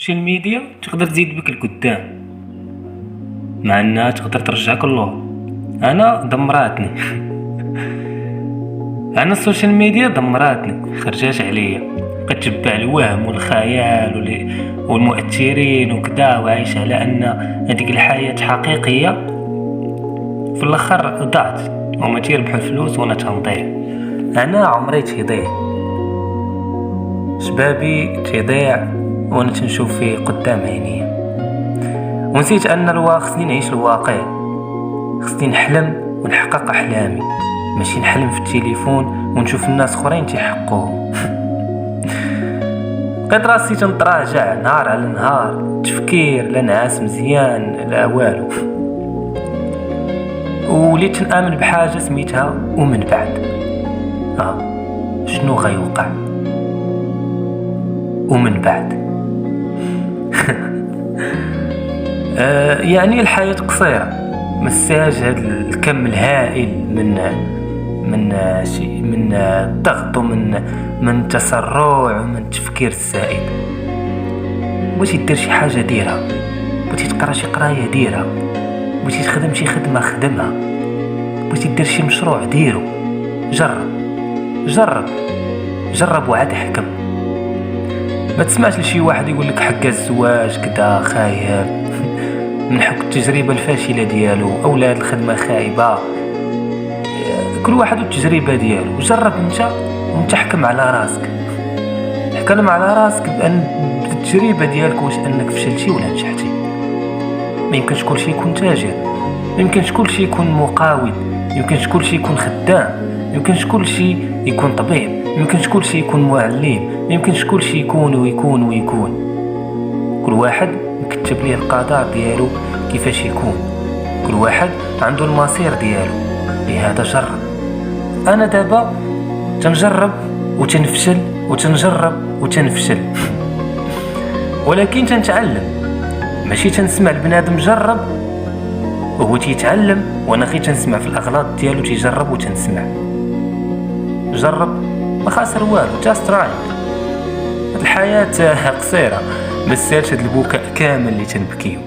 السوشيال ميديا تقدر تزيد بك القدام، مع انها تقدر ترجعك اللور. انا دمراتني. انا السوشيال ميديا دمراتني، خرجات عليا، بقيت تتبع الوهم والخيال والمؤثرين وكذا، وعايش على ان هذيك الحياة حقيقية. في الاخر ضعت، وما تيربحوا الفلوس وانا تنضيع. انا عمري تيضيع، شبابي تيضيع وانا تنشوف فيه قدام عينيا، ونسيت ان خصني نعيش الواقع، خصني نحلم ونحقق احلامي، ماشي نحلم في التليفون ونشوف الناس اخرين تيحققوه. بقيت راسي تنتراجع نهار على نهار، تفكير لا نعاس مزيان لا والو، وليت نآمن بحاجة سميتها ومن بعد. شنو غيوقع ومن بعد؟ يعني الحياة قصيرة، مساج هذا الكم الهائل من الضغط ومن تسرع ومن التفكير الزائد. بغيتي دير شي حاجة ديرها، بغيتي تقرا شي قراية ديرها، بغيتي تخدم شي خدمة خدمها، بغيتي دير شي مشروع ديرو. جرب وعاد احكم. ما تسمعش لشي واحد يقول لك حق الزواج كدا خايب من حكم التجربة الفاشلة ديالو او لا الخدمة خايبة. كل واحد والتجربة ديالو، جرب انت وانت حكم على راسك، حكم على راسك بان التجربة ديالك واش انك فشلتي ولا نجحتي. ما يمكنش كل شيء يكون تاجر، ما يمكنش كل شيء يكون مقاول، ما يمكنش كل شيء يكون خدام، ما يمكنش كل شيء يكون طبيب، ما يمكنش كل شيء يكون معلم، ما يمكنش كل شيء يكون ويكون. كل واحد مكتب ليه القدر ديالو كيفاش يكون، كل واحد عنده المصير ديالو. لهذا جرب. انا دابا تنجرب وتنفشل وتنجرب وتنفشل، ولكن تنتعلم، ماشي تنسمع البنادم جرب وهو تيتعلم وانا غير تنسمع في الاغلاط ديالو تيجرب وتنسمع. جرب ما خاسر والو، جاست رايت. الحياة قصيرة، ما تسالش هاد البكاء كامل اللي تنبكيو.